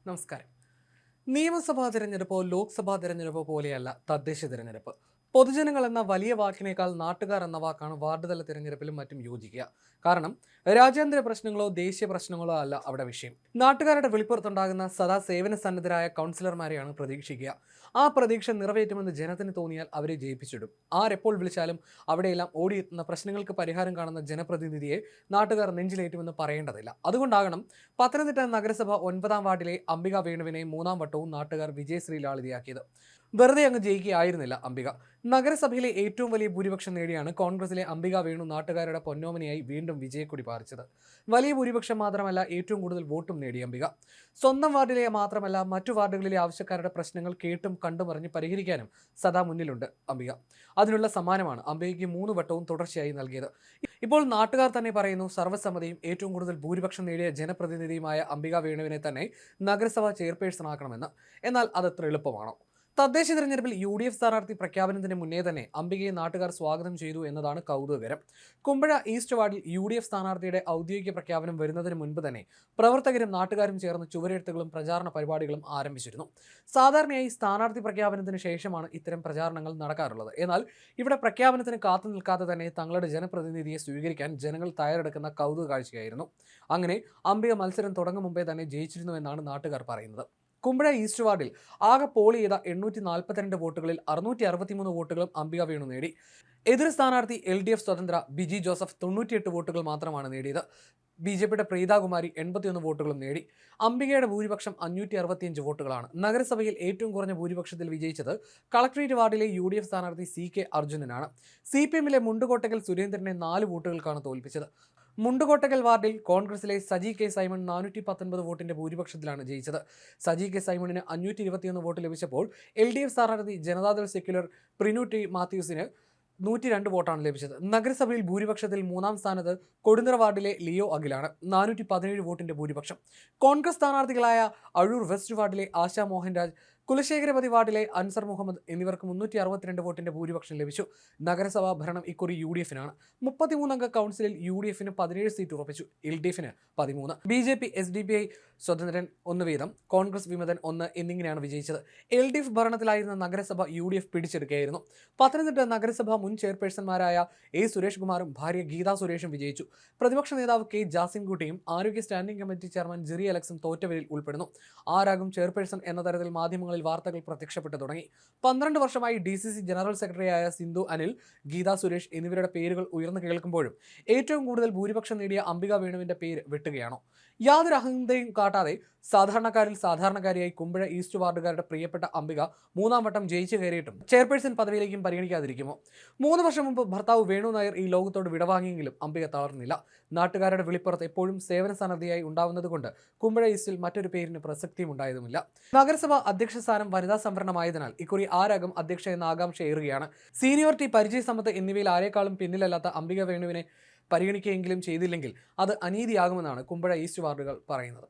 നമസ്കാരം. നിയമസഭാ തിരഞ്ഞെടുപ്പോ ലോക്സഭാ തിരഞ്ഞെടുപ്പോ പോലെയല്ല തദ്ദേശ തിരഞ്ഞെടുപ്പ്. പൊതുജനങ്ങൾ എന്ന വലിയ വാക്കിനേക്കാൾ നാട്ടുകാർ എന്ന വാക്കാണ് വാർഡ് തല തിരഞ്ഞെടുപ്പിലും മറ്റും യോജിക്കുക. കാരണം രാജ്യാന്തര പ്രശ്നങ്ങളോ ദേശീയ പ്രശ്നങ്ങളോ അല്ല അവിടെ വിഷയം. നാട്ടുകാരുടെ വെളിപ്പുറത്തുണ്ടാകുന്ന സദാ സേവന സന്നദ്ധരായ കൗൺസിലർമാരെയാണ് പ്രതീക്ഷിക്കുക. ആ പ്രതീക്ഷ നിറവേറ്റുമെന്ന് ജനത്തിന് തോന്നിയാൽ അവരെ ജയിപ്പിച്ചിടും. ആരെപ്പോൾ വിളിച്ചാലും അവിടെയെല്ലാം ഓടിയെത്തുന്ന പ്രശ്നങ്ങൾക്ക് പരിഹാരം കാണുന്ന ജനപ്രതിനിധിയെ നാട്ടുകാർ നെഞ്ചിലേറ്റുമെന്ന് പറയേണ്ടതില്ല. അതുകൊണ്ടാകണം പത്തനംതിട്ട നഗരസഭ 9-ാം വാർഡിലെ അംബിക വേണുവിനെ 3-ാം വട്ടവും നാട്ടുകാർ വിജയശ്രീ ലാളിതയാക്കിയത്. വെറുതെ അങ്ങ് ജയിക്കുകയായിരുന്നില്ല അംബിക. നഗരസഭയിലെ ഏറ്റവും വലിയ ഭൂരിപക്ഷം നേടിയാണ് കോൺഗ്രസിലെ അംബിക വേണു നാട്ടുകാരുടെ പൊന്നോമനയായി വീണ്ടും വിജയക്കൊടി പാറിച്ചത്. വലിയ ഭൂരിപക്ഷം മാത്രമല്ല, ഏറ്റവും കൂടുതൽ വോട്ടും നേടി അംബിക. സ്വന്തം വാർഡിലെ മാത്രമല്ല, മറ്റു വാർഡുകളിലെ ആവശ്യക്കാരുടെ പ്രശ്നങ്ങൾ കേട്ടും കണ്ടുമറിഞ്ഞ് പരിഹരിക്കാനും സദാ മുന്നിലുണ്ട് അംബിക. അതിനുള്ള സമ്മാനമാണ് അംബികയ്ക്ക് 3 വട്ടവും തുടർച്ചയായി നൽകിയത്. ഇപ്പോൾ നാട്ടുകാർ തന്നെ പറയുന്നു, സർവ്വസമ്മതിയും ഏറ്റവും കൂടുതൽ ഭൂരിപക്ഷം നേടിയ ജനപ്രതിനിധിയുമായ അംബിക വേണുവിനെ തന്നെ നഗരസഭാ ചെയർപേഴ്സൺ ആക്കണമെന്ന്. എന്നാൽ അതത്ര എളുപ്പമാണോ? തദ്ദേശ തിരഞ്ഞെടുപ്പിൽ UDF സ്ഥാനാർത്ഥി പ്രഖ്യാപനത്തിന് മുന്നേ തന്നെ അംബികയെ നാട്ടുകാർ സ്വാഗതം ചെയ്തു എന്നതാണ് കൗതുകകരം. കുമ്പഴ ഈസ്റ്റ് വാർഡിൽ UDF സ്ഥാനാർത്ഥിയുടെ ഔദ്യോഗിക പ്രഖ്യാപനം വരുന്നതിന് മുൻപ് തന്നെ പ്രവർത്തകരും നാട്ടുകാരും ചേർന്ന് ചുവരെഴുത്തുകളും പ്രചാരണ പരിപാടികളും ആരംഭിച്ചിരുന്നു. സാധാരണയായി സ്ഥാനാർത്ഥി പ്രഖ്യാപനത്തിന് ശേഷമാണ് ഇത്തരം പ്രചാരണങ്ങൾ നടക്കാറുള്ളത്. എന്നാൽ ഇവിടെ പ്രഖ്യാപനത്തിന് കാത്തു നിൽക്കാതെ തന്നെ തങ്ങളുടെ ജനപ്രതിനിധിയെ സ്വീകരിക്കാൻ ജനങ്ങൾ തയ്യാറെടുക്കുന്ന കൗതുക കാഴ്ചയായിരുന്നു. അങ്ങനെ അംബിക മത്സരം തുടങ്ങും മുമ്പേ തന്നെ ജയിച്ചിരുന്നുവെന്നാണ് നാട്ടുകാർ പറയുന്നത്. കുമ്പഴ ഈസ്റ്റ് വാർഡിൽ ആകെ പോൾ ചെയ്ത 842 വോട്ടുകളിൽ 663 വോട്ടുകളും അംബിക വേണു നേടി. എതിർ സ്ഥാനാർത്ഥി LDF സ്വതന്ത്ര ബിജി ജോസഫ് 98 വോട്ടുകൾ മാത്രമാണ് നേടിയത്. BJPയുടെ പ്രീതാകുമാരി 81 വോട്ടുകളും നേടി. അംബികയുടെ ഭൂരിപക്ഷം 565 വോട്ടുകളാണ്. നഗരസഭയിൽ ഏറ്റവും കുറഞ്ഞ ഭൂരിപക്ഷത്തിൽ വിജയിച്ചത് കളക്ട്രേറ്റ് വാർഡിലെ UDF സ്ഥാനാർത്ഥി CK അർജുനനാണ്. CPMലെ മുണ്ടുകോട്ടക്കൽ സുരേന്ദ്രനെ 4 വോട്ടുകൾക്കാണ് തോൽപ്പിച്ചത്. മുണ്ടുകോട്ടക്കൽ വാർഡിൽ കോൺഗ്രസിലെ സജി കെ സൈമൺ 419 വോട്ടിന്റെ ഭൂരിപക്ഷത്തിലാണ് ജയിച്ചത്. സജി കെ സൈമണിന് 521 വോട്ട് ലഭിച്ചപ്പോൾ LDF സ്ഥാനാർത്ഥി ജനതാദൾ സെക്യുലർ പ്രിനു ടി മാത്യൂസിന് 102 വോട്ടാണ് ലഭിച്ചത്. നഗരസഭയിൽ ഭൂരിപക്ഷത്തിൽ 3-ാം സ്ഥാനത്ത് കൊടുന്തറ വാർഡിലെ ലിയോ അഖിലാണ്, 417 വോട്ടിന്റെ ഭൂരിപക്ഷം. കോൺഗ്രസ് സ്ഥാനാർത്ഥികളായ അഴൂർ വെസ്റ്റ് വാർഡിലെ ആശാ മോഹൻരാജ്, കുലശേഖരപതി വാർഡിലെ അൻസർ മുഹമ്മദ് എന്നിവർക്ക് 362 വോട്ടിന്റെ ഭൂരിപക്ഷം ലഭിച്ചു. നഗരസഭാ ഭരണം ഇക്കുറി UDFനാണ്. 33 അംഗ കൗൺസിലിൽ UDFന് 17 സീറ്റ് ഉറപ്പിച്ചു, LDFന് 13. BJP SDPI സ്വതന്ത്രൻ 1 വീതം, കോൺഗ്രസ് വിമതൻ 1 എന്നിങ്ങനെയാണ് വിജയിച്ചത്. LDF ഭരണത്തിലായിരുന്ന നഗരസഭ UDF പിടിച്ചെടുക്കുകയായിരുന്നു. പത്തനംതിട്ട നഗരസഭ മുൻ ചെയർപേഴ്സൺമാരായ A സുരേഷ് കുമാറും ഭാര്യ ഗീതാ സുരേഷും വിജയിച്ചു. പ്രതിപക്ഷ നേതാവ് K ജാസിംകുട്ടിയും ആരോഗ്യ സ്റ്റാൻഡിംഗ് കമ്മിറ്റി ചെയർമാൻ ജിറി അലക്സും തോറ്റവരിൽ ഉൾപ്പെടുന്നു. ആരാകും ചെയർപേഴ്സൺ എന്ന തരത്തിൽ മാധ്യമങ്ങളിൽ വാർത്തകൾ പ്രത്യക്ഷപ്പെട്ടു തുടങ്ങി. 12 വർഷമായി DCC ജനറൽ സെക്രട്ടറിയായ സിന്ധു അനിൽ, ഗീതാ സുരേഷ് എന്നിവരുടെ പേരുകൾ ഉയർന്നു കേൾക്കുമ്പോഴും ഏറ്റവും കൂടുതൽ ഭൂരിപക്ഷം നേടിയ അംബിക വേണുവിന്റെ പേര് വെട്ടുകയാണോ? യാതൊരു അഹന്തയും കാട്ടാതെ സാധാരണക്കാരിൽ സാധാരണക്കാരിയായി കുമ്പഴ ഈസ്റ്റ് വാർഡുകാരുടെ പ്രിയപ്പെട്ട അംബിക 3-ാം വട്ടം ജയിച്ചു കയറിയിട്ടും ചെയർപേഴ്സൺ പദവിയിലേക്കും പരിഗണിക്കാതിരിക്കുമോ? 3 വർഷം മുമ്പ് ഭർത്താവ് വേണു നായർ ഈ ലോകത്തോട് വിടവാങ്ങിയെങ്കിലും അംബിക തളർന്നില്ല. നാട്ടുകാരുടെ വെളിപ്പുറത്ത് എപ്പോഴും സേവന സന്നദ്ധയായി ഉണ്ടാവുന്നതുകൊണ്ട് കുമ്പഴ ഈസ്റ്റിൽ മറ്റൊരു പേരിന് പ്രസക്തിയും ഉണ്ടായതുമില്ല. നഗരസഭ അധ്യക്ഷ സ്ഥാനം വനിതാ സംവരണമായതിനാൽ ഇക്കുറി ആരാകും അധ്യക്ഷ എന്ന ആകാംക്ഷ ഏറുകയാണ്. സീനിയോറിറ്റി, പരിചയസമ്പത്ത് എന്നിവയിൽ ആരെക്കാളും പിന്നിലല്ലാത്ത അംബിക വേണുവിനെ പരിഗണിക്കുകയെങ്കിലും ചെയ്തില്ലെങ്കിൽ അത് അനീതിയാകുമെന്നാണ് കുമ്പഴ ഈസ്റ്റ് വാർഡുകൾ പറയുന്നത്.